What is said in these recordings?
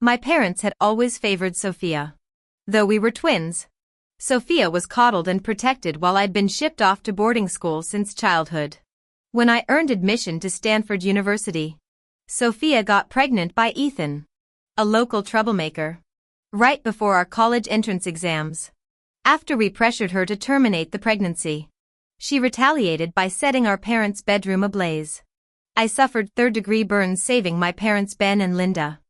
My parents had always favored Sophia. Though we were twins, Sophia was coddled and protected while I'd been shipped off to boarding school since childhood. When I earned admission to Stanford University, Sophia got pregnant by Ethan, a local troublemaker, right before our college entrance exams. After we pressured her to terminate the pregnancy, she retaliated by setting our parents' bedroom ablaze. I suffered third-degree burns, saving my parents Ben and Linda.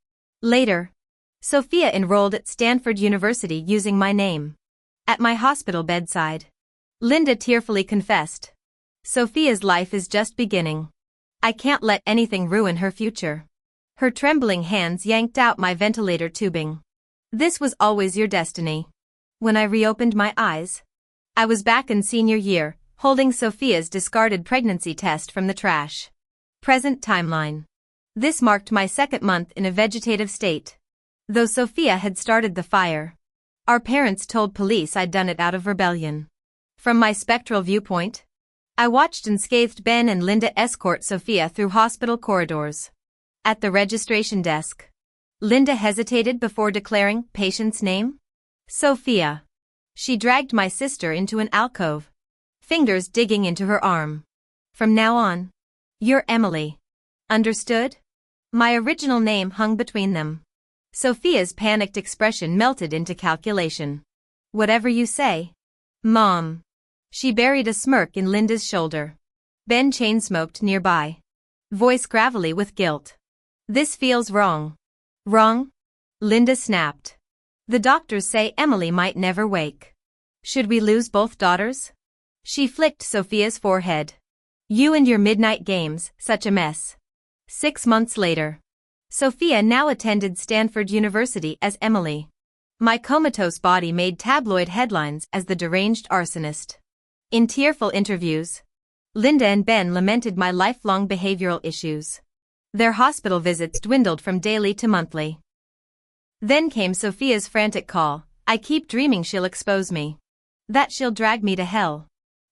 Later, Sophia enrolled at Stanford University using my name. At my hospital bedside, Linda tearfully confessed, "Sophia's life is just beginning. I can't let anything ruin her future." Her trembling hands yanked out my ventilator tubing. "This was always your destiny." When I reopened my eyes, I was back in senior year, holding Sophia's discarded pregnancy test from the trash. Present timeline. This marked my second month in a vegetative state. Though Sophia had started the fire, our parents told police I'd done it out of rebellion. From my spectral viewpoint, I watched unscathed Ben and Linda escort Sophia through hospital corridors. At the registration desk, Linda hesitated before declaring patient's name. "Sophia." She dragged my sister into an alcove, fingers digging into her arm. "From now on, you're Emily. Understood?" My original name hung between them. Sophia's panicked expression melted into calculation. "Whatever you say, Mom." She buried a smirk in Linda's shoulder. Ben chain-smoked nearby, voice gravelly with guilt. "This feels wrong." "Wrong?" Linda snapped. "The doctors say Emily might never wake. Should we lose both daughters?" She flicked Sophia's forehead. "You and your midnight games, such a mess." 6 months later, Sophia now attended Stanford University as Emily. My comatose body made tabloid headlines as the deranged arsonist. In tearful interviews, Linda and Ben lamented my lifelong behavioral issues. Their hospital visits dwindled from daily to monthly. Then came Sophia's frantic call, "I keep dreaming she'll expose me. That she'll drag me to hell."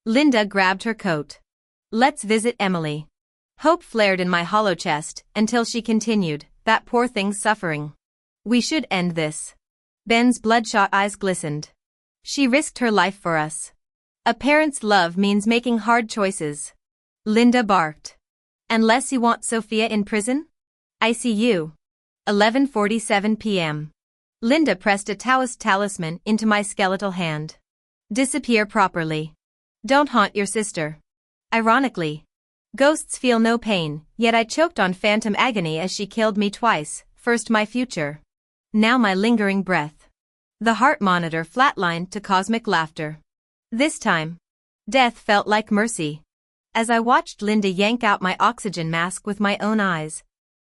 Linda grabbed her coat. "Let's visit Emily." Hope flared in my hollow chest until she continued, "That poor thing's suffering. We should end this." Ben's bloodshot eyes glistened. "She risked her life for us. A parent's love means making hard choices." Linda barked. "Unless you want Sophia in prison? ICU. 11:47 p.m. Linda pressed a Taoist talisman into my skeletal hand. "Disappear properly. Don't haunt your sister." Ironically, ghosts feel no pain, yet I choked on phantom agony as she killed me twice, first my future, now my lingering breath. The heart monitor flatlined to cosmic laughter. This time, death felt like mercy. As I watched Linda yank out my oxygen mask with my own eyes,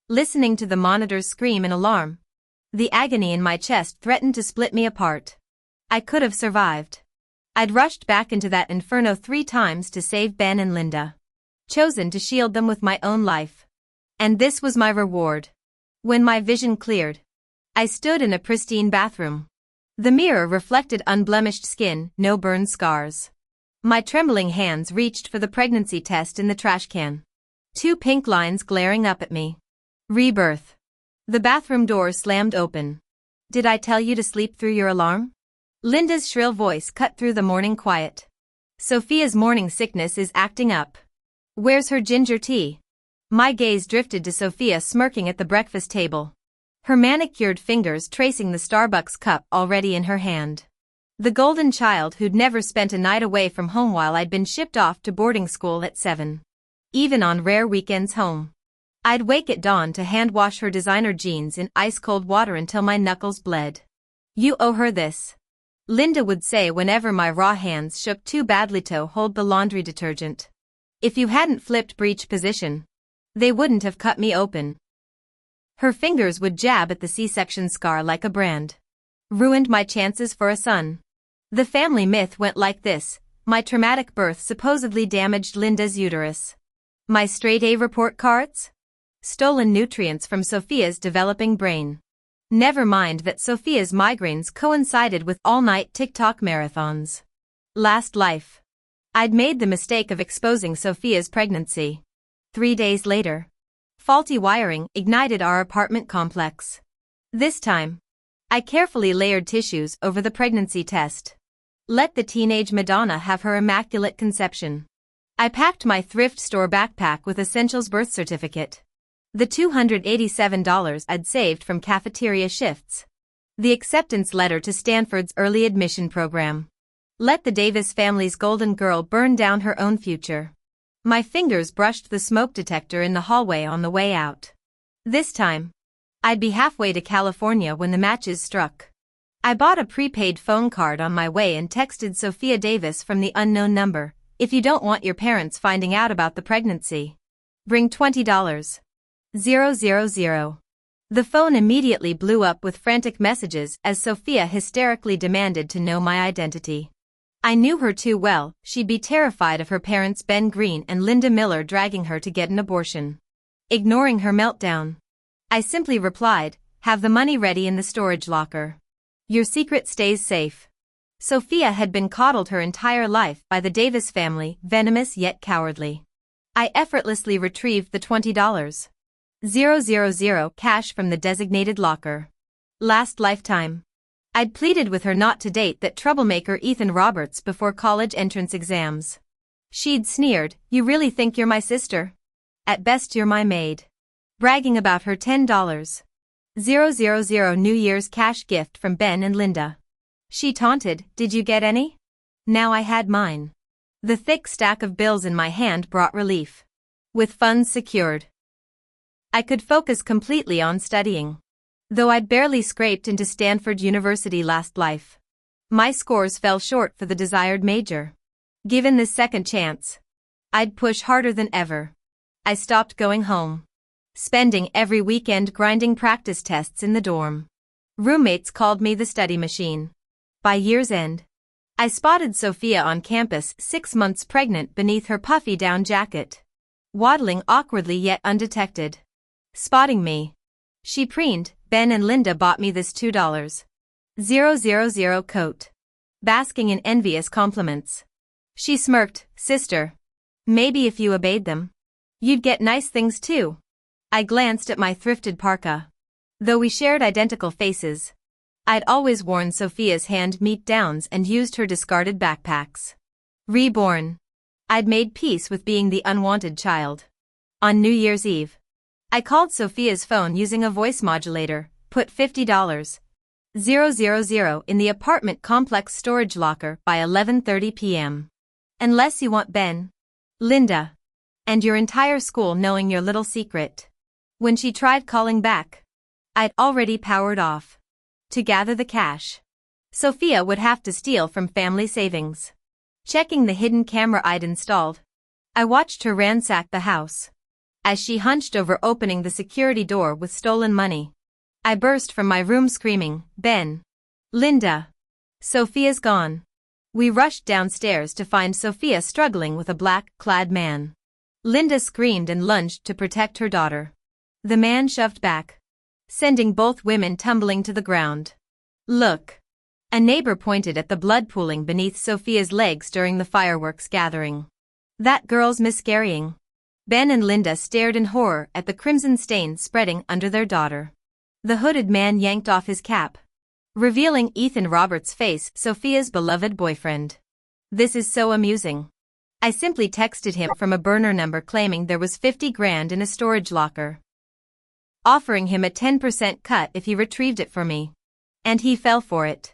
listening to the monitor's scream in alarm, the agony in my chest threatened to split me apart. I could have survived. I'd rushed back into that inferno 3 times to save Ben and Linda, chosen to shield them with my own life. And this was my reward. When my vision cleared, I stood in a pristine bathroom. The mirror reflected unblemished skin, no burn scars. My trembling hands reached for the pregnancy test in the trash can. 2 pink lines glaring up at me. Rebirth. The bathroom door slammed open. "Did I tell you to sleep through your alarm?" Linda's shrill voice cut through the morning quiet. "Sophia's morning sickness is acting up. Where's her ginger tea?" My gaze drifted to Sophia smirking at the breakfast table, her manicured fingers tracing the Starbucks cup already in her hand. The golden child who'd never spent a night away from home while I'd been shipped off to boarding school at 7. Even on rare weekends home, I'd wake at dawn to hand-wash her designer jeans in ice-cold water until my knuckles bled. "You owe her this," Linda would say whenever my raw hands shook too badly to hold the laundry detergent. "If you hadn't flipped breech position, they wouldn't have cut me open." Her fingers would jab at the C-section scar like a brand. "Ruined my chances for a son." The family myth went like this: my traumatic birth supposedly damaged Linda's uterus. My straight A report cards? Stolen nutrients from Sophia's developing brain. Never mind that Sophia's migraines coincided with all-night TikTok marathons. Last life. I'd made the mistake of exposing Sophia's pregnancy. 3 days later, faulty wiring ignited our apartment complex. This time, I carefully layered tissues over the pregnancy test. Let the teenage Madonna have her immaculate conception. I packed my thrift store backpack with Essentials birth certificate, the $287 I'd saved from cafeteria shifts, the acceptance letter to Stanford's early admission program. Let the Davis family's golden girl burn down her own future. My fingers brushed the smoke detector in the hallway on the way out. This time, I'd be halfway to California when the matches struck. I bought a prepaid phone card on my way and texted Sophia Davis from the unknown number, "If you don't want your parents finding out about the pregnancy, bring $20. 000. The phone immediately blew up with frantic messages as Sophia hysterically demanded to know my identity. I knew her too well, she'd be terrified of her parents Ben Green and Linda Miller dragging her to get an abortion. Ignoring her meltdown, I simply replied, "Have the money ready in the storage locker. Your secret stays safe." Sophia had been coddled her entire life by the Davis family, venomous yet cowardly. I effortlessly retrieved the $20. 000 cash from the designated locker. Last lifetime, I'd pleaded with her not to date that troublemaker Ethan Roberts before college entrance exams. She'd sneered, "You really think you're my sister? At best you're my maid." Bragging about her $10. 000 New Year's cash gift from Ben and Linda. She taunted, "Did you get any?" Now I had mine. The thick stack of bills in my hand brought relief. With funds secured, I could focus completely on studying. Though I'd barely scraped into Stanford University last life, my scores fell short for the desired major. Given this second chance, I'd push harder than ever. I stopped going home, spending every weekend grinding practice tests in the dorm. Roommates called me the study machine. By year's end, I spotted Sophia on campus 6 months pregnant beneath her puffy down jacket, waddling awkwardly yet undetected. Spotting me, she preened, "Ben and Linda bought me this $2. 000 coat." Basking in envious compliments, she smirked, "Sister, maybe if you obeyed them, you'd get nice things too." I glanced at my thrifted parka. Though we shared identical faces, I'd always worn Sophia's hand-me-downs and used her discarded backpacks. Reborn, I'd made peace with being the unwanted child. On New Year's Eve, I called Sophia's phone using a voice modulator, put $50. 000 in the apartment complex storage locker by 11:30 p.m. Unless you want Ben, Linda, and your entire school knowing your little secret. When she tried calling back, I'd already powered off. To gather the cash, Sophia would have to steal from family savings. Checking the hidden camera I'd installed, I watched her ransack the house. As she hunched over opening the security door with stolen money, I burst from my room screaming, "Ben! Linda! Sophia's gone!" We rushed downstairs to find Sophia struggling with a black-clad man. Linda screamed and lunged to protect her daughter. The man shoved back, sending both women tumbling to the ground. "Look!" A neighbor pointed at the blood pooling beneath Sophia's legs during the fireworks gathering. "That girl's miscarrying." Ben and Linda stared in horror at the crimson stain spreading under their daughter. The hooded man yanked off his cap, revealing Ethan Roberts' face, Sophia's beloved boyfriend. "This is so amusing." I simply texted him from a burner number claiming there was 50 grand in a storage locker, offering him a 10% cut if he retrieved it for me. And he fell for it.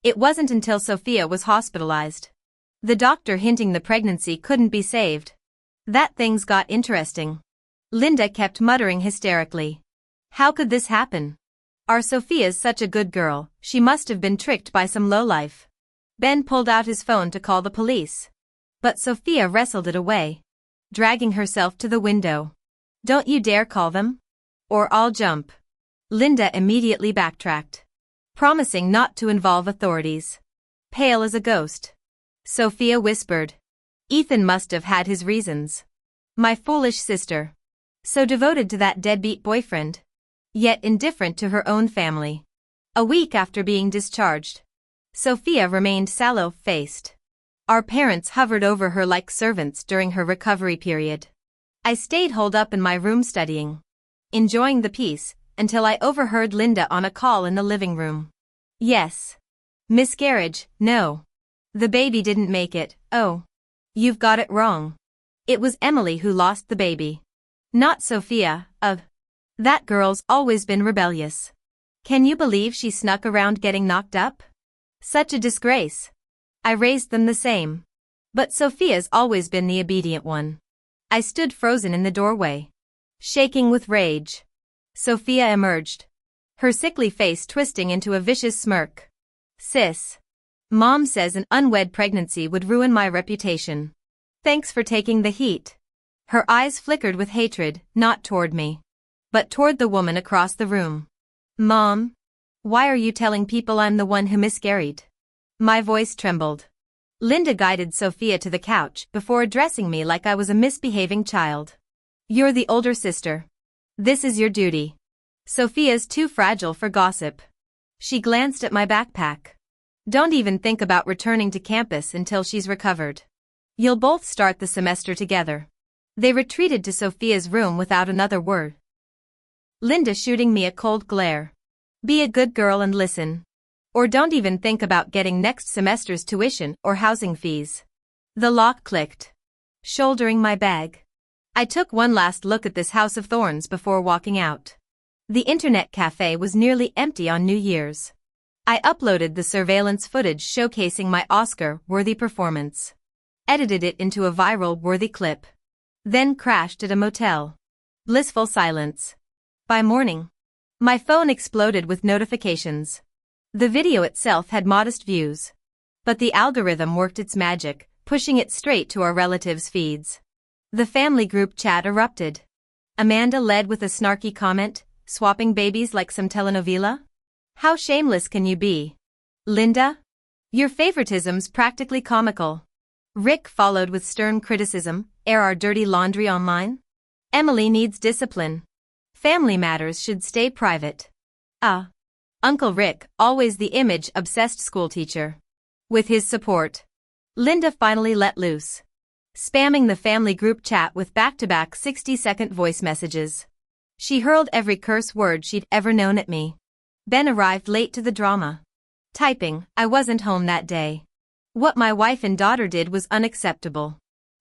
It wasn't until Sophia was hospitalized, the doctor hinting the pregnancy couldn't be saved, that things got interesting. Linda kept muttering hysterically, "How could this happen? Our Sophia's such a good girl, she must have been tricked by some lowlife." Ben pulled out his phone to call the police, but Sophia wrestled it away, dragging herself to the window. "Don't you dare call them, or I'll jump." Linda immediately backtracked, promising not to involve authorities. Pale as a ghost, Sophia whispered, "Ethan must have had his reasons. My foolish sister. So devoted to that deadbeat boyfriend, yet indifferent to her own family." A week after being discharged, Sophia remained sallow-faced. Our parents hovered over her like servants during her recovery period. I stayed holed up in my room studying, enjoying the peace, until I overheard Linda on a call in the living room. Yes. Miscarriage, no. The baby didn't make it, oh. You've got it wrong. It was Emily who lost the baby. Not Sophia, That girl's always been rebellious. Can you believe she snuck around getting knocked up? Such a disgrace. I raised them the same. But Sophia's always been the obedient one. I stood frozen in the doorway, shaking with rage. Sophia emerged, her sickly face twisting into a vicious smirk. Sis. Mom says an unwed pregnancy would ruin my reputation. Thanks for taking the heat. Her eyes flickered with hatred, not toward me, but toward the woman across the room. Mom? Why are you telling people I'm the one who miscarried? My voice trembled. Linda guided Sophia to the couch before addressing me like I was a misbehaving child. You're the older sister. This is your duty. Sophia's too fragile for gossip. She glanced at my backpack. Don't even think about returning to campus until she's recovered. You'll both start the semester together. They retreated to Sophia's room without another word. Linda shooting me a cold glare. Be a good girl and listen. Or don't even think about getting next semester's tuition or housing fees. The lock clicked, shouldering my bag. I took one last look at this house of thorns before walking out. The internet cafe was nearly empty on New Year's. I uploaded the surveillance footage showcasing my Oscar-worthy performance, edited it into a viral-worthy clip, then crashed at a motel. Blissful silence. By morning, my phone exploded with notifications. The video itself had modest views, but the algorithm worked its magic, pushing it straight to our relatives' feeds. The family group chat erupted. Amanda led with a snarky comment, swapping babies like some telenovela? How shameless can you be? Linda? Your favoritism's practically comical. Rick followed with stern criticism, air our dirty laundry online? Emily needs discipline. Family matters should stay private. Uncle Rick, always the image-obsessed schoolteacher. With his support, Linda finally let loose, spamming the family group chat with back-to-back 60-second voice messages. She hurled every curse word she'd ever known at me. Ben arrived late to the drama. Typing, I wasn't home that day. What my wife and daughter did was unacceptable.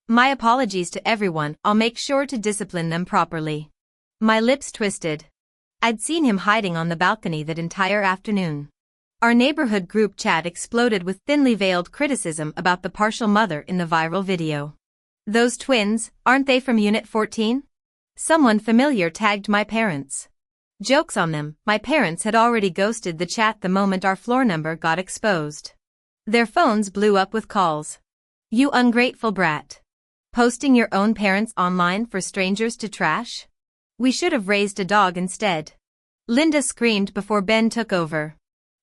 My apologies to everyone, I'll make sure to discipline them properly. My lips twisted. I'd seen him hiding on the balcony that entire afternoon. Our neighborhood group chat exploded with thinly veiled criticism about the partial mother in the viral video. Those twins, aren't they from Unit 14? Someone familiar tagged my parents. Joke's on them, my parents had already ghosted the chat the moment our floor number got exposed. Their phones blew up with calls. You ungrateful brat. Posting your own parents online for strangers to trash? We should have raised a dog instead. Linda screamed before Ben took over.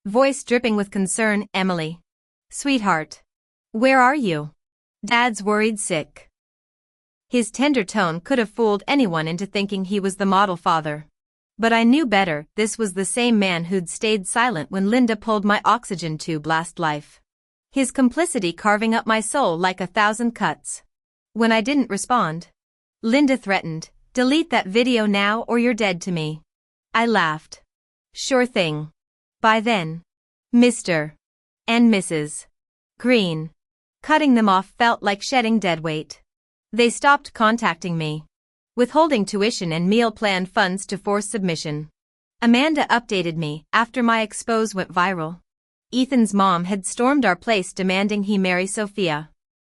Voice dripping with concern, Emily. Sweetheart. Where are you? Dad's worried sick. His tender tone could have fooled anyone into thinking he was the model father. But I knew better, this was the same man who'd stayed silent when Linda pulled my oxygen tube last life. His complicity carving up my soul like 1,000 cuts. When I didn't respond, Linda threatened, delete that video now or you're dead to me. I laughed. Sure thing. By then, Mr. and Mrs. Green. Cutting them off felt like shedding deadweight. They stopped contacting me, withholding tuition and meal plan funds to force submission. Amanda updated me after my expose went viral. Ethan's mom had stormed our place demanding he marry Sophia.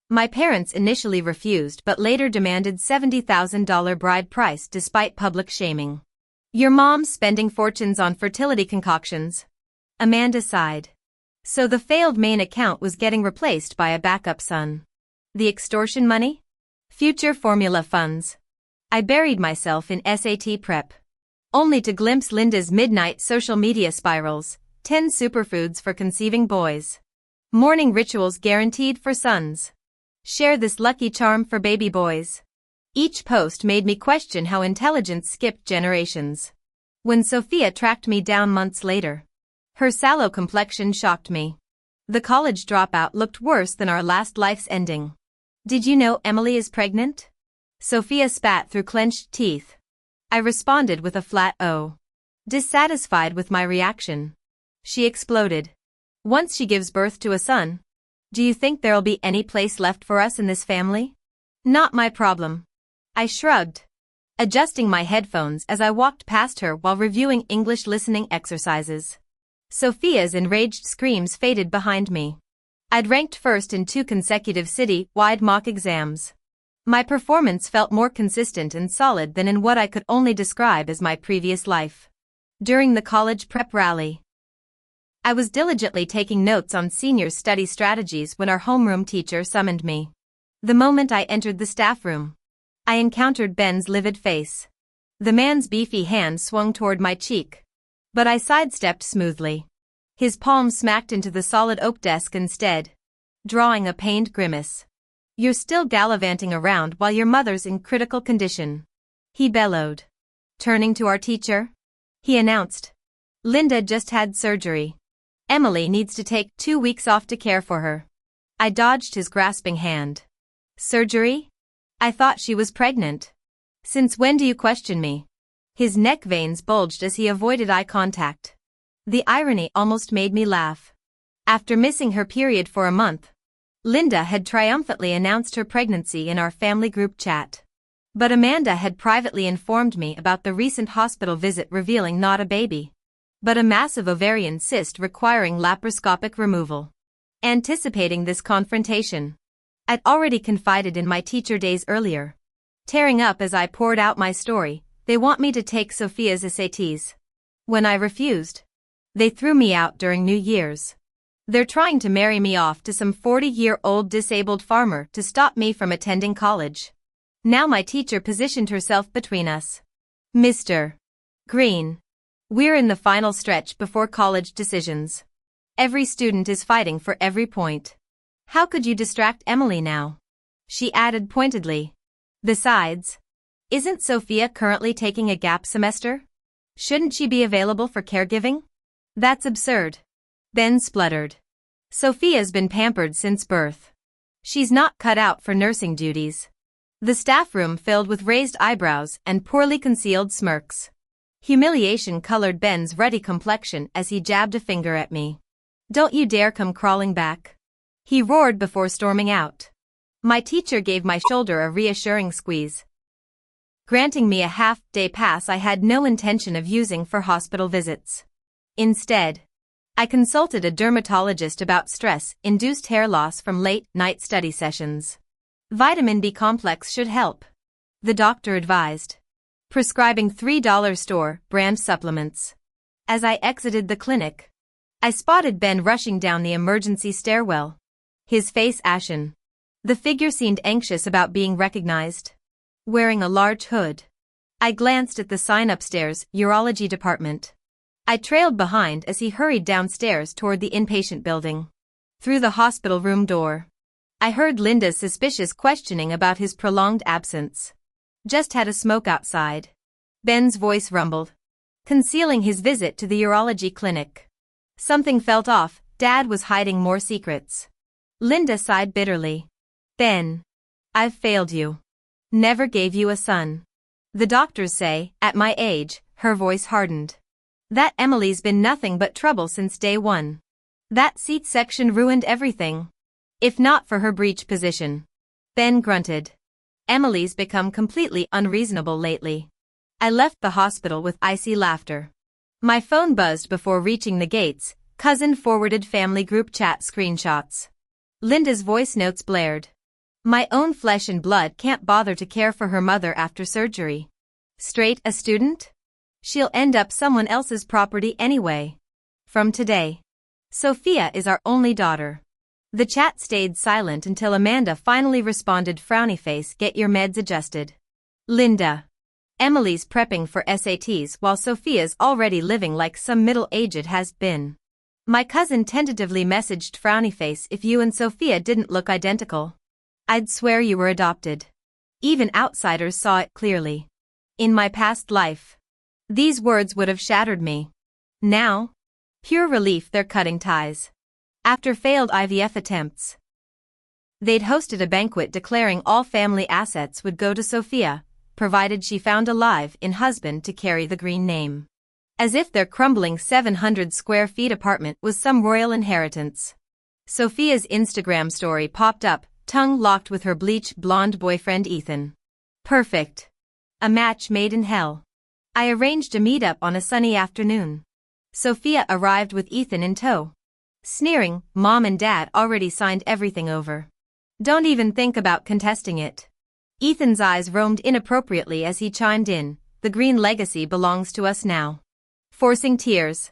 My parents initially refused but later demanded $70,000 bride price despite public shaming. Your mom's spending fortunes on fertility concoctions. Amanda sighed. So the failed main account was getting replaced by a backup son. The extortion money? Future formula funds. I buried myself in SAT prep, only to glimpse Linda's midnight social media spirals, 10 superfoods for conceiving boys. Morning rituals guaranteed for sons. Share this lucky charm for baby boys. Each post made me question how intelligence skipped generations. When Sophia tracked me down months later, her sallow complexion shocked me. The college dropout looked worse than our last life's ending. Did you know Emily is pregnant? Sophia spat through clenched teeth. I responded with a flat "oh." Dissatisfied with my reaction, she exploded. Once she gives birth to a son, do you think there'll be any place left for us in this family? Not my problem. I shrugged, adjusting my headphones as I walked past her while reviewing English listening exercises. Sophia's enraged screams faded behind me. I'd ranked first in 2 consecutive city-wide mock exams. My performance felt more consistent and solid than in what I could only describe as my previous life. During the college prep rally, I was diligently taking notes on senior study strategies when our homeroom teacher summoned me. The moment I entered the staff room, I encountered Ben's livid face. The man's beefy hand swung toward my cheek, but I sidestepped smoothly. His palm smacked into the solid oak desk instead, drawing a pained grimace. You're still gallivanting around while your mother's in critical condition, he bellowed. Turning to our teacher, he announced, Linda just had surgery. Emily needs to take 2 weeks off to care for her. I dodged his grasping hand. Surgery? I thought she was pregnant. Since when do you question me? His neck veins bulged as he avoided eye contact. The irony almost made me laugh. After missing her period for a month, Linda had triumphantly announced her pregnancy in our family group chat. But Amanda had privately informed me about the recent hospital visit revealing not a baby, but a massive ovarian cyst requiring laparoscopic removal. Anticipating this confrontation, I'd already confided in my teacher days earlier. Tearing up as I poured out my story, they want me to take Sophia's SATs. When I refused, they threw me out during New Year's. They're trying to marry me off to some 40-year-old disabled farmer to stop me from attending college. Now my teacher positioned herself between us. Mr. Green, we're in the final stretch before college decisions. Every student is fighting for every point. How could you distract Emily now? She added pointedly. Besides, isn't Sophia currently taking a gap semester? Shouldn't she be available for caregiving? That's absurd. Ben spluttered. Sophia's been pampered since birth. She's not cut out for nursing duties. The staff room filled with raised eyebrows and poorly concealed smirks. Humiliation colored Ben's ruddy complexion as he jabbed a finger at me. Don't you dare come crawling back, he roared before storming out. My teacher gave my shoulder a reassuring squeeze, granting me a half-day pass I had no intention of using for hospital visits. Instead, I consulted a dermatologist about stress-induced hair loss from late-night study sessions. Vitamin B complex should help, the doctor advised, prescribing $3 store-brand supplements. As I exited the clinic, I spotted Ben rushing down the emergency stairwell, his face ashen. The figure seemed anxious about being recognized. Wearing a large hood, I glanced at the sign upstairs, urology department. I trailed behind as he hurried downstairs toward the inpatient building. Through the hospital room door, I heard Linda's suspicious questioning about his prolonged absence. Just had a smoke outside, Ben's voice rumbled, concealing his visit to the urology clinic. Something felt off. Dad was hiding more secrets. Linda sighed bitterly. Ben, I've failed you. Never gave you a son. The doctors say, at my age, her voice hardened, that Emily's been nothing but trouble since day one. That C-section ruined everything. If not for her breech position. Ben grunted. Emily's become completely unreasonable lately. I left the hospital with icy laughter. My phone buzzed before reaching the gates. Cousin forwarded family group chat screenshots. Linda's voice notes blared. My own flesh and blood can't bother to care for her mother after surgery. Straight A student? She'll end up someone else's property anyway. From today, Sophia is our only daughter. The chat stayed silent until Amanda finally responded, frowny face, get your meds adjusted. Linda. Emily's prepping for SATs while Sophia's already living like some middle-aged has-been. My cousin tentatively messaged, frowny face, if you and Sophia didn't look identical, I'd swear you were adopted. Even outsiders saw it clearly. In my past life, these words would have shattered me. Now, pure relief they're cutting ties. After failed IVF attempts, they'd hosted a banquet declaring all family assets would go to Sophia, provided she found a live-in husband to carry the green name. As if their crumbling 700 square feet apartment was some royal inheritance. Sophia's Instagram story popped up, tongue locked with her bleached blonde boyfriend Ethan. Perfect. A match made in hell. I arranged a meet-up on a sunny afternoon. Sophia arrived with Ethan in tow. Sneering, Mom and Dad already signed everything over. Don't even think about contesting it. Ethan's eyes roamed inappropriately as he chimed in, the green legacy belongs to us now. Forcing tears.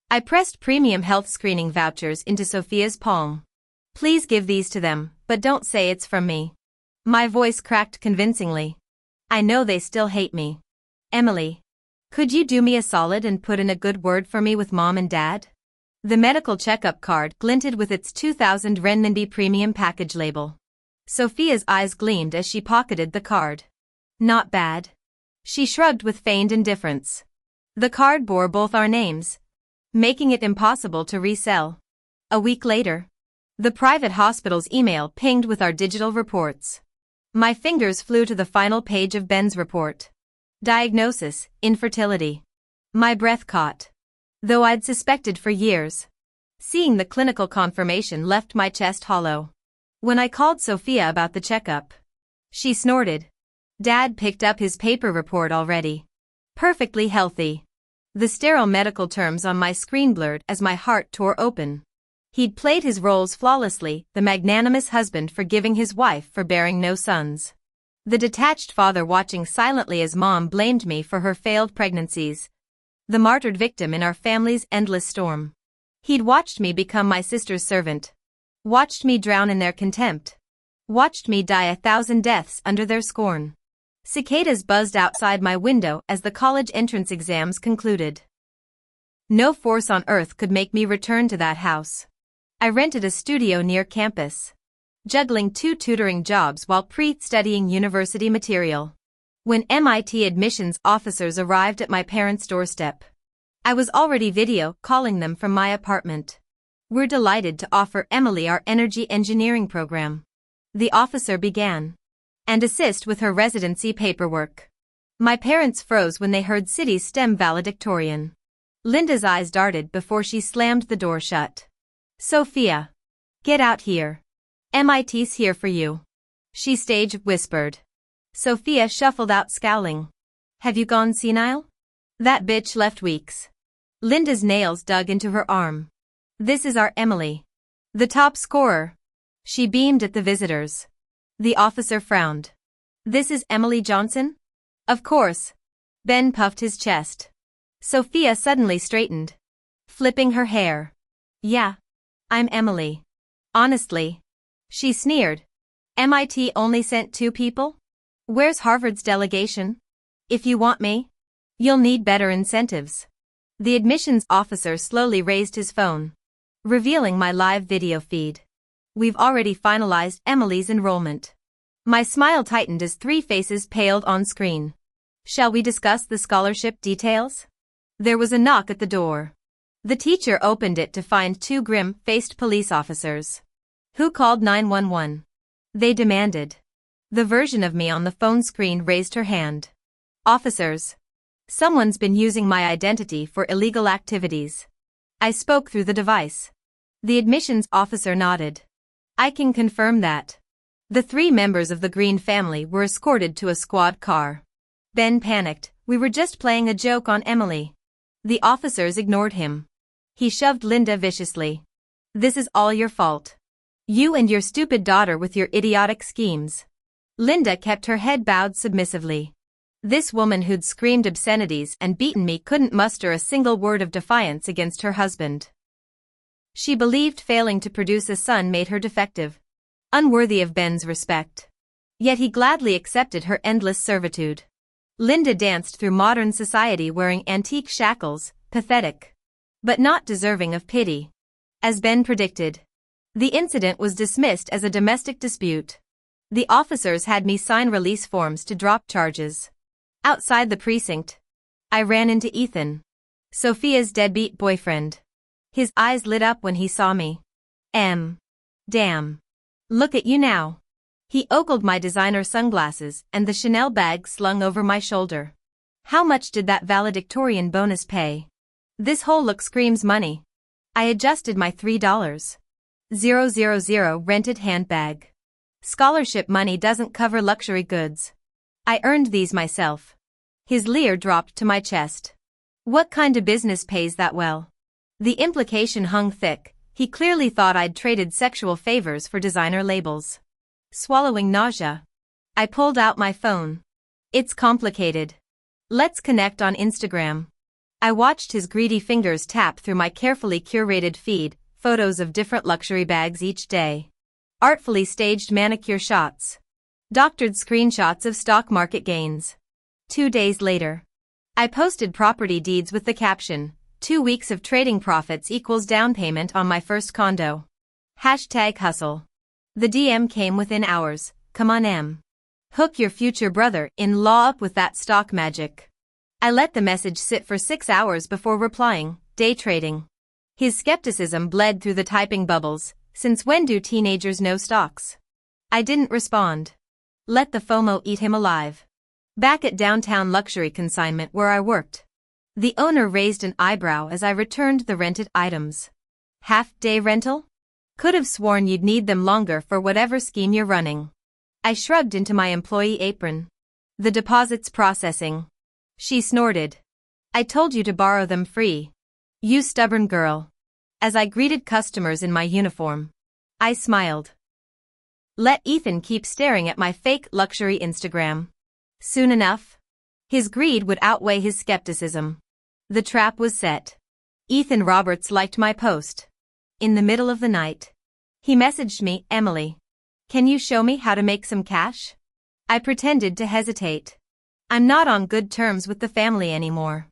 I pressed premium health screening vouchers into Sophia's palm. Please give these to them, but don't say it's from me. My voice cracked convincingly. I know they still hate me. Emily. Could you do me a solid and put in a good word for me with Mom and Dad? The medical checkup card glinted with its 2,000 renminbi premium package label. Sophia's eyes gleamed as she pocketed the card. Not bad. She shrugged with feigned indifference. The card bore both our names, making it impossible to resell. A week later, the private hospital's email pinged with our digital reports. My fingers flew to the final page of Ben's report. Diagnosis, infertility. My breath caught. Though I'd suspected for years. Seeing the clinical confirmation left my chest hollow. When I called Sophia about the checkup, she snorted. Dad picked up his paper report already. Perfectly healthy. The sterile medical terms on my screen blurred as my heart tore open. He'd played his roles flawlessly, the magnanimous husband forgiving his wife for bearing no sons. The detached father watching silently as Mom blamed me for her failed pregnancies. The martyred victim in our family's endless storm. He'd watched me become my sister's servant. Watched me drown in their contempt. Watched me die 1,000 deaths under their scorn. Cicadas buzzed outside my window as the college entrance exams concluded. No force on earth could make me return to that house. I rented a studio near campus, juggling 2 tutoring jobs while pre-studying university material. When MIT admissions officers arrived at my parents' doorstep, I was already video calling them from my apartment. We're delighted to offer Emily our energy engineering program. The officer began. And assist with her residency paperwork. My parents froze when they heard City's STEM valedictorian. Linda's eyes darted before she slammed the door shut. Sophia. Get out here. MIT's here for you. She stage whispered. Sophia shuffled out scowling. Have you gone senile? That bitch left weeks. Linda's nails dug into her arm. This is our Emily. The top scorer. She beamed at the visitors. The officer frowned. This is Emily Johnson? Of course. Ben puffed his chest. Sophia suddenly straightened, flipping her hair. Yeah. I'm Emily. Honestly. She sneered. MIT only sent 2 people? Where's Harvard's delegation? If you want me, you'll need better incentives. The admissions officer slowly raised his phone, revealing my live video feed. We've already finalized Emily's enrollment. My smile tightened as 3 faces paled on screen. Shall we discuss the scholarship details? There was a knock at the door. The teacher opened it to find 2 grim-faced police officers. Who called 911? They demanded. The version of me on the phone screen raised her hand. Officers. Someone's been using my identity for illegal activities. I spoke through the device. The admissions officer nodded. I can confirm that. The 3 members of the Green family were escorted to a squad car. Ben panicked. We were just playing a joke on Emily. The officers ignored him. He shoved Linda viciously. This is all your fault. You and your stupid daughter with your idiotic schemes. Linda kept her head bowed submissively. This woman who'd screamed obscenities and beaten me couldn't muster a single word of defiance against her husband. She believed failing to produce a son made her defective, unworthy of Ben's respect. Yet he gladly accepted her endless servitude. Linda danced through modern society wearing antique shackles, pathetic, but not deserving of pity. As Ben predicted, the incident was dismissed as a domestic dispute. The officers had me sign release forms to drop charges. Outside the precinct, I ran into Ethan, Sophia's deadbeat boyfriend. His eyes lit up when he saw me. Damn. Look at you now. He ogled my designer sunglasses and the Chanel bag slung over my shoulder. How much did that valedictorian bonus pay? This whole look screams money. I adjusted my $3,000 rented handbag. Scholarship money doesn't cover luxury goods. I earned these myself. His leer dropped to my chest. What kind of business pays that well? The implication hung thick. He clearly thought I'd traded sexual favors for designer labels. Swallowing nausea, I pulled out my phone. It's complicated. Let's connect on Instagram. I watched his greedy fingers tap through my carefully curated feed, photos of different luxury bags each day. Artfully staged manicure shots. Doctored screenshots of stock market gains. 2 days later, I posted property deeds with the caption, 2 weeks of trading profits equals down payment on my first condo. #hustle. The DM came within hours. Come on M. Hook your future brother-in-law up with that stock magic. I let the message sit for 6 hours before replying, day trading. His skepticism bled through the typing bubbles. Since when do teenagers know stocks? I didn't respond. Let the FOMO eat him alive. Back at downtown luxury consignment where I worked. The owner raised an eyebrow as I returned the rented items. Half-day rental? Could have sworn you'd need them longer for whatever scheme you're running. I shrugged into my employee apron. The deposit's processing. She snorted. I told you to borrow them free. You stubborn girl. As I greeted customers in my uniform, I smiled. Let Ethan keep staring at my fake luxury Instagram. Soon enough, his greed would outweigh his skepticism. The trap was set. Ethan Roberts liked my post. In the middle of the night, he messaged me, Emily. Can you show me how to make some cash? I pretended to hesitate. I'm not on good terms with the family anymore.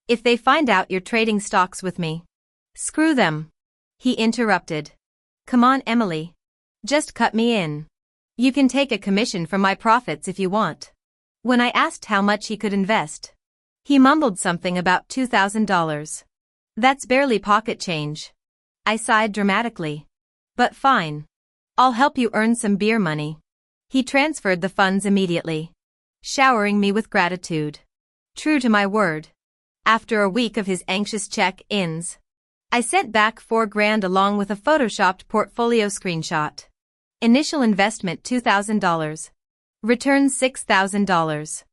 If they find out you're trading stocks with me, screw them. He interrupted. Come on, Emily. Just cut me in. You can take a commission from my profits if you want. When I asked how much he could invest, he mumbled something about $2,000. That's barely pocket change. I sighed dramatically. But fine. I'll help you earn some beer money. He transferred the funds immediately, showering me with gratitude. True to my word. After a week of his anxious check-ins, I sent back $4,000 along with a photoshopped portfolio screenshot. Initial investment $2,000. Returns $6,000.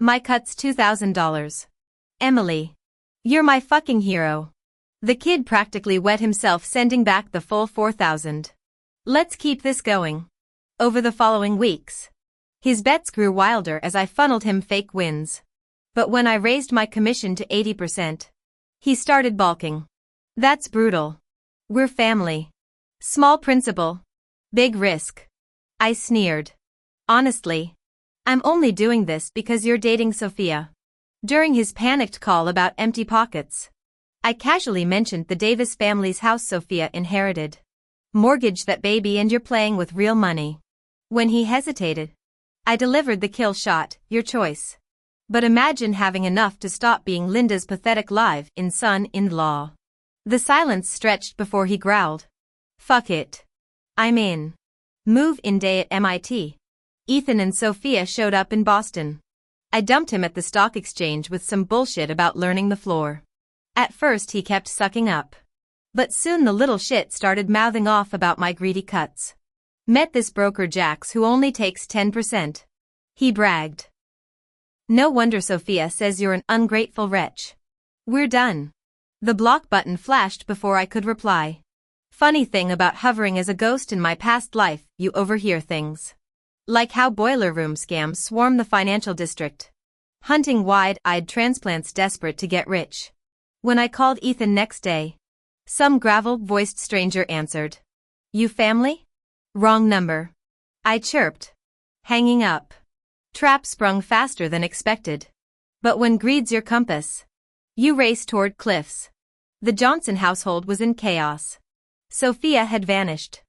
My cut's $2,000. Emily. You're my fucking hero. The kid practically wet himself sending back the full $4,000. Let's keep this going. Over the following weeks, his bets grew wilder as I funneled him fake wins. But when I raised my commission to 80%, he started balking. That's brutal. We're family. Small principal. Big risk. I sneered. Honestly, I'm only doing this because you're dating Sophia. During his panicked call about empty pockets, I casually mentioned the Davis family's house Sophia inherited. Mortgage that baby and you're playing with real money. When he hesitated, I delivered the kill shot, your choice. But imagine having enough to stop being Linda's pathetic live-in son-in-law. The silence stretched before he growled. Fuck it. I'm in. Move-in day at MIT. Ethan and Sophia showed up in Boston. I dumped him at the stock exchange with some bullshit about learning the floor. At first he kept sucking up. But soon the little shit started mouthing off about my greedy cuts. Met this broker Jax who only takes 10%. He bragged. No wonder Sophia says you're an ungrateful wretch. We're done. The block button flashed before I could reply. Funny thing about hovering as a ghost in my past life, you overhear things. Like how boiler room scams swarm the financial district. Hunting wide-eyed transplants desperate to get rich. When I called Ethan next day, some gravel-voiced stranger answered. You family? Wrong number. I chirped. Hanging up. Trap sprung faster than expected. But when greed's your compass, you race toward cliffs. The Johnson household was in chaos. Sophia had vanished,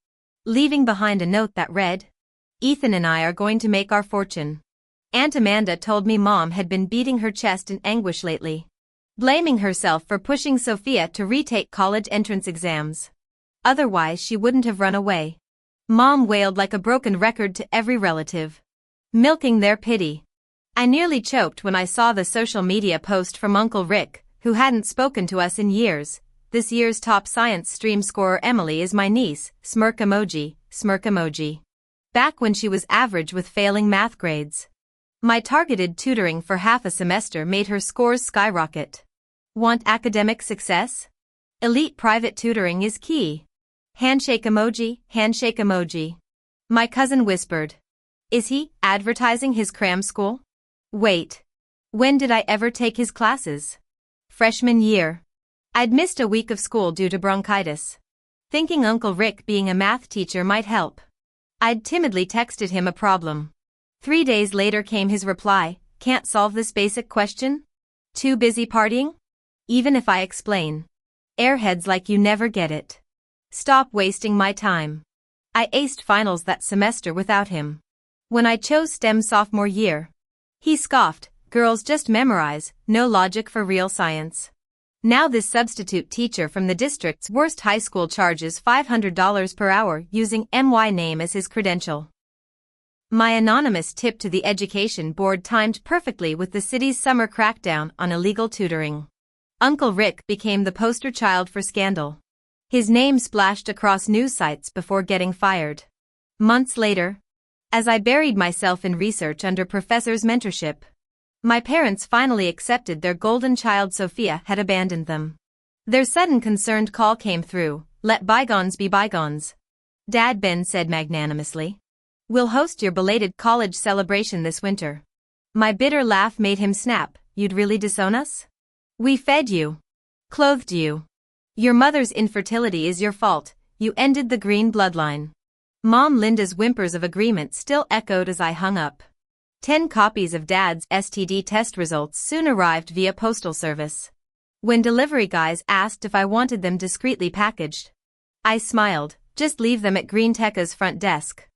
leaving behind a note that read, Ethan and I are going to make our fortune. Aunt Amanda told me Mom had been beating her chest in anguish lately, blaming herself for pushing Sophia to retake college entrance exams. Otherwise she wouldn't have run away. Mom wailed like a broken record to every relative, milking their pity. I nearly choked when I saw the social media post from Uncle Rick, who hadn't spoken to us in years. This year's top science stream scorer Emily is my niece, smirk emoji, smirk emoji. Back when she was average with failing math grades. My targeted tutoring for half a semester made her scores skyrocket. Want academic success? Elite private tutoring is key. Handshake emoji, handshake emoji. My cousin whispered. Is he advertising his cram school? Wait. When did I ever take his classes? Freshman year. I'd missed a week of school due to bronchitis. Thinking Uncle Rick being a math teacher might help. I'd timidly texted him a problem. 3 days later came his reply, can't solve this basic question? Too busy partying? Even if I explain. Airheads like you never get it. Stop wasting my time. I aced finals that semester without him. When I chose STEM sophomore year. He scoffed, girls just memorize, no logic for real science. Now this substitute teacher from the district's worst high school charges $500 per hour using my name as his credential. My anonymous tip to the education board timed perfectly with the city's summer crackdown on illegal tutoring. Uncle Rick became the poster child for scandal. His name splashed across news sites before getting fired. Months later, as I buried myself in research under professors' mentorship, my parents finally accepted their golden child Sophia had abandoned them. Their sudden concerned call came through, let bygones be bygones. Dad, Ben said magnanimously. We'll host your belated college celebration this winter. My bitter laugh made him snap, you'd really disown us? We fed you. Clothed you. Your mother's infertility is your fault, you ended the green bloodline. Mom Linda's whimpers of agreement still echoed as I hung up. 10 copies of Dad's STD test results soon arrived via postal service. When delivery guys asked if I wanted them discreetly packaged, I smiled, just leave them at Green Tech's front desk.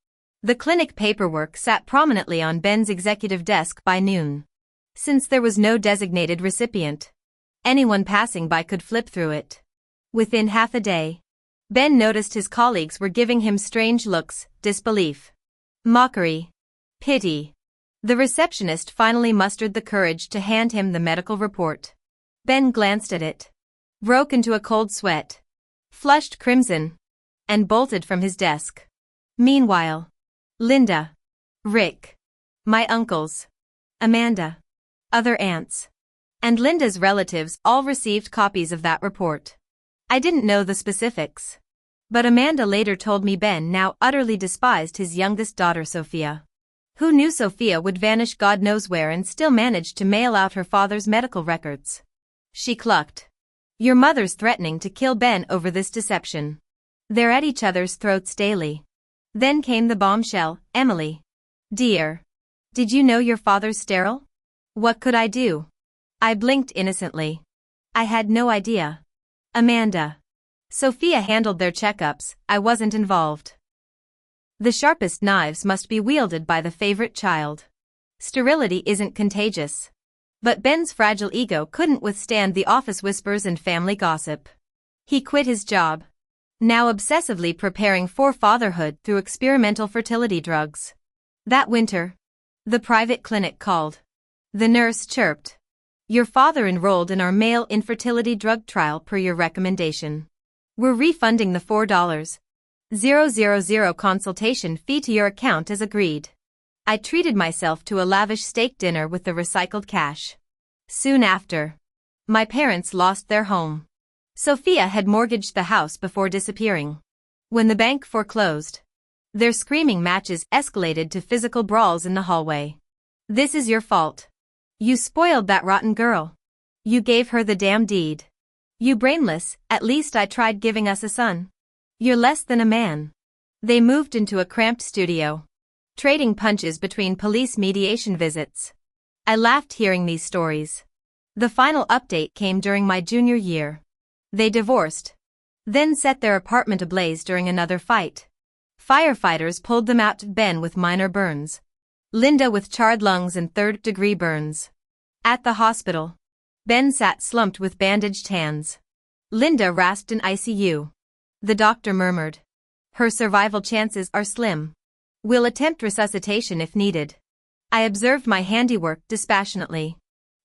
The clinic paperwork sat prominently on Ben's executive desk by noon. Since there was no designated recipient, anyone passing by could flip through it. Within half a day, Ben noticed his colleagues were giving him strange looks, disbelief, mockery, pity. The receptionist finally mustered the courage to hand him the medical report. Ben glanced at it, broke into a cold sweat, flushed crimson, and bolted from his desk. Meanwhile, Linda, Rick, my uncles, Amanda, other aunts, and Linda's relatives all received copies of that report. I didn't know the specifics, but Amanda later told me Ben now utterly despised his youngest daughter Sophia. Who knew Sophia would vanish God knows where and still manage to mail out her father's medical records? She clucked. Your mother's threatening to kill Ben over this deception. They're at each other's throats daily. Then came the bombshell, Emily. Dear. Did you know your father's sterile? What could I do? I blinked innocently. I had no idea. Amanda. Sophia handled their checkups, I wasn't involved. The sharpest knives must be wielded by the favorite child. Sterility isn't contagious. But Ben's fragile ego couldn't withstand the office whispers and family gossip. He quit his job, now obsessively preparing for fatherhood through experimental fertility drugs. That winter, the private clinic called. The nurse chirped. Your father enrolled in our male infertility drug trial per your recommendation. We're refunding the $4,000 consultation fee to your account as agreed. I treated myself to a lavish steak dinner with the recycled cash. Soon after, my parents lost their home. Sophia had mortgaged the house before disappearing. When the bank foreclosed, their screaming matches escalated to physical brawls in the hallway. This is your fault. You spoiled that rotten girl. You gave her the damn deed. You brainless, at least I tried giving us a son. You're less than a man. They moved into a cramped studio, trading punches between police mediation visits. I laughed hearing these stories. The final update came during my junior year. They divorced, then set their apartment ablaze during another fight. Firefighters pulled them out, Ben with minor burns, Linda with charred lungs and third-degree burns. At the hospital, Ben sat slumped with bandaged hands. Linda rasped in ICU. The doctor murmured. Her survival chances are slim. We'll attempt resuscitation if needed. I observed my handiwork dispassionately.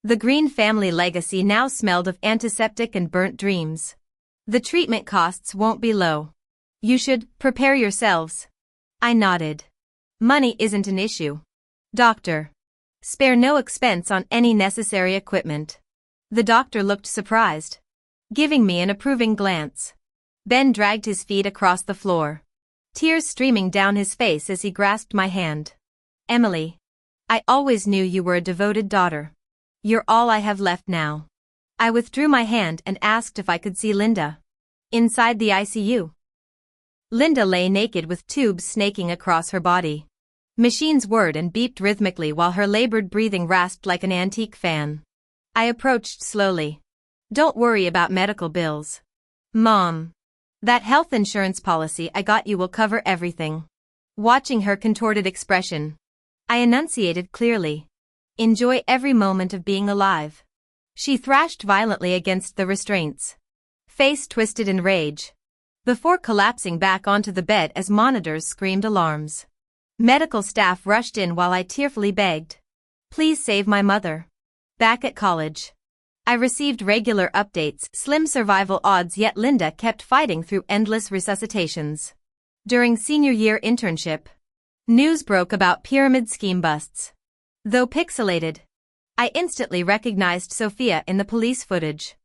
The Green family legacy now smelled of antiseptic and burnt dreams. The treatment costs won't be low. You should prepare yourselves. I nodded. Money isn't an issue. Doctor. Spare no expense on any necessary equipment. The doctor looked surprised, giving me an approving glance. Ben dragged his feet across the floor, tears streaming down his face as he grasped my hand. Emily. I always knew you were a devoted daughter. You're all I have left now. I withdrew my hand and asked if I could see Linda. Inside the ICU. Linda lay naked with tubes snaking across her body. Machines whirred and beeped rhythmically while her labored breathing rasped like an antique fan. I approached slowly. Don't worry about medical bills. Mom. That health insurance policy I got you will cover everything. Watching her contorted expression, I enunciated clearly. Enjoy every moment of being alive. She thrashed violently against the restraints, face twisted in rage, before collapsing back onto the bed as monitors screamed alarms. Medical staff rushed in while I tearfully begged, please save my mother. Back at college, I received regular updates, slim survival odds, yet Linda kept fighting through endless resuscitations. During senior year internship, news broke about pyramid scheme busts. Though pixelated, I instantly recognized Sophia in the police footage.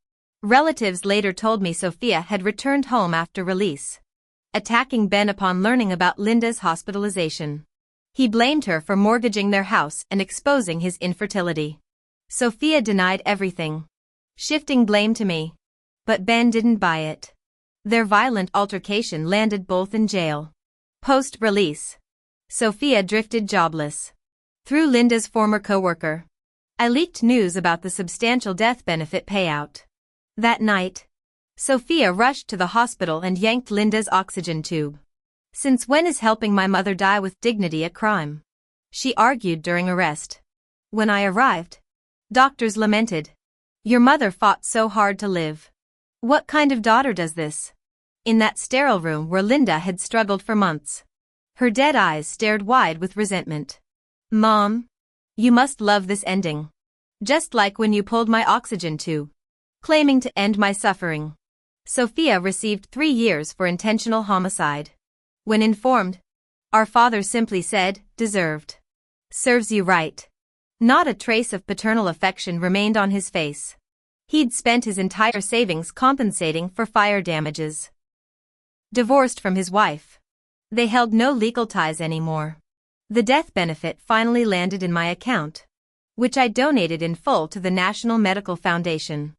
Relatives later told me Sophia had returned home after release, attacking Ben upon learning about Linda's hospitalization. He blamed her for mortgaging their house and exposing his infertility. Sophia denied everything, shifting blame to me. But Ben didn't buy it. Their violent altercation landed both in jail. Post-release, Sophia drifted jobless. Through Linda's former coworker, I leaked news about the substantial death benefit payout. That night, Sophia rushed to the hospital and yanked Linda's oxygen tube. Since when is helping my mother die with dignity a crime? She argued during arrest. When I arrived, doctors lamented. Your mother fought so hard to live. What kind of daughter does this? In that sterile room where Linda had struggled for months, her dead eyes stared wide with resentment. Mom, you must love this ending. Just like when you pulled my oxygen tube, claiming to end my suffering. Sophia received 3 years for intentional homicide. When informed, our father simply said, deserved. Serves you right. Not a trace of paternal affection remained on his face. He'd spent his entire savings compensating for fire damages. Divorced from his wife, they held no legal ties anymore. The death benefit finally landed in my account, which I donated in full to the National Medical Foundation.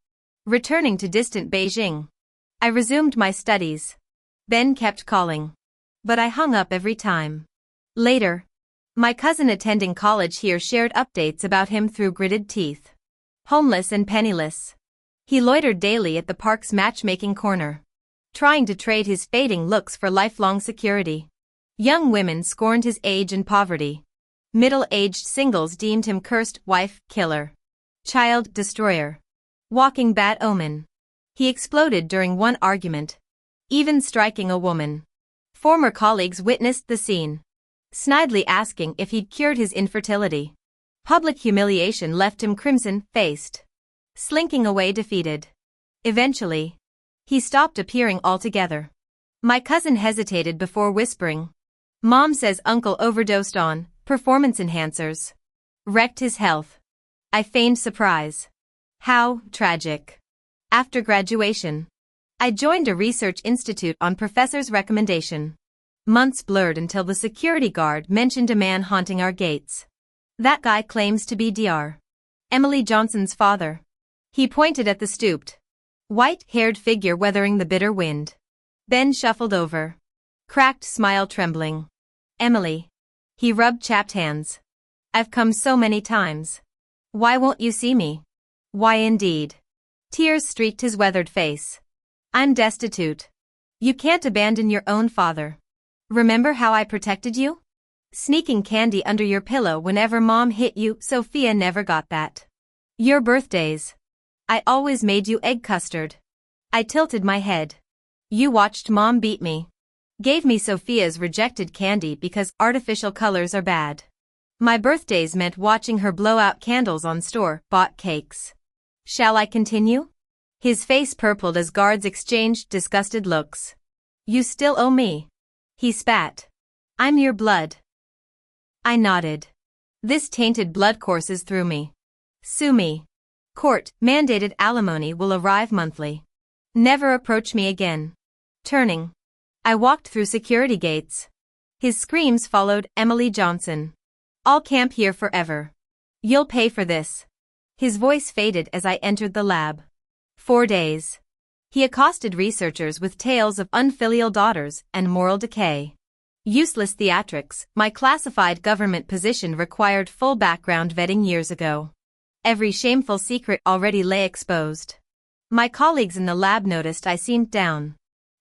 Returning to distant Beijing, I resumed my studies. Ben kept calling, but I hung up every time. Later, my cousin attending college here shared updates about him through gritted teeth. Homeless and penniless, he loitered daily at the park's matchmaking corner, trying to trade his fading looks for lifelong security. Young women scorned his age and poverty. Middle-aged singles deemed him cursed wife killer, child destroyer, walking bad omen. He exploded during one argument, even striking a woman. Former colleagues witnessed the scene, snidely asking if he'd cured his infertility. Public humiliation left him crimson-faced, slinking away defeated. Eventually, he stopped appearing altogether. My cousin hesitated before whispering, Mom says Uncle overdosed on performance enhancers. Wrecked his health. I feigned surprise. How tragic. After graduation, I joined a research institute on professor's recommendation. Months blurred until the security guard mentioned a man haunting our gates. That guy claims to be Dr. Emily Johnson's father. He pointed at the stooped, white-haired figure weathering the bitter wind. Ben shuffled over, cracked smile trembling. Emily. He rubbed chapped hands. I've come so many times. Why won't you see me? Why indeed. Tears streaked his weathered face. I'm destitute. You can't abandon your own father. Remember how I protected you? Sneaking candy under your pillow whenever Mom hit you. Sophia never got that. Your birthdays. I always made you egg custard. I tilted my head. You watched Mom beat me. Gave me Sophia's rejected candy because artificial colors are bad. My birthdays meant watching her blow out candles on store-bought cakes. Shall I continue? His face purpled as guards exchanged disgusted looks. You still owe me. He spat. I'm your blood. I nodded. This tainted blood courses through me. Sue me. Court-mandated alimony will arrive monthly. Never approach me again. Turning, I walked through security gates. His screams followed. Emily Johnson. I'll camp here forever. You'll pay for this. His voice faded as I entered the lab. 4 days. He accosted researchers with tales of unfilial daughters and moral decay. Useless theatrics. My classified government position required full background vetting years ago. Every shameful secret already lay exposed. My colleagues in the lab noticed I seemed down.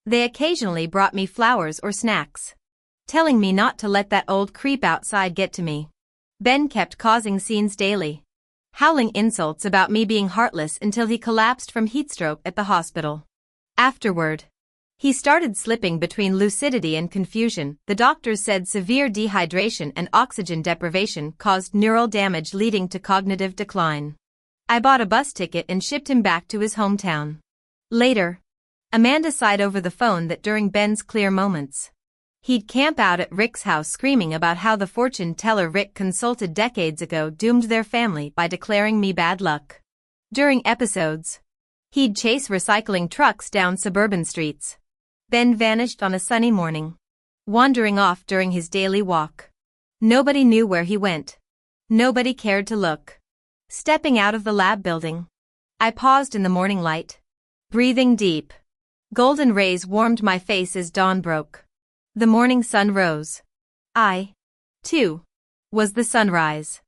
They occasionally brought me flowers or snacks, telling me not to let that old creep outside get to me. Ben kept causing scenes daily, howling insults about me being heartless until he collapsed from heatstroke at the hospital. Afterward, he started slipping between lucidity and confusion. The doctors said severe dehydration and oxygen deprivation caused neural damage leading to cognitive decline. I bought a bus ticket and shipped him back to his hometown. Later, Amanda sighed over the phone that during Ben's clear moments, he'd camp out at Rick's house screaming about how the fortune teller Rick consulted decades ago doomed their family by declaring me bad luck. During episodes, he'd chase recycling trucks down suburban streets. Ben vanished on a sunny morning, wandering off during his daily walk. Nobody knew where he went. Nobody cared to look. Stepping out of the lab building, I paused in the morning light, breathing deep. Golden rays warmed my face as dawn broke. The morning sun rose. I, too, was the sunrise.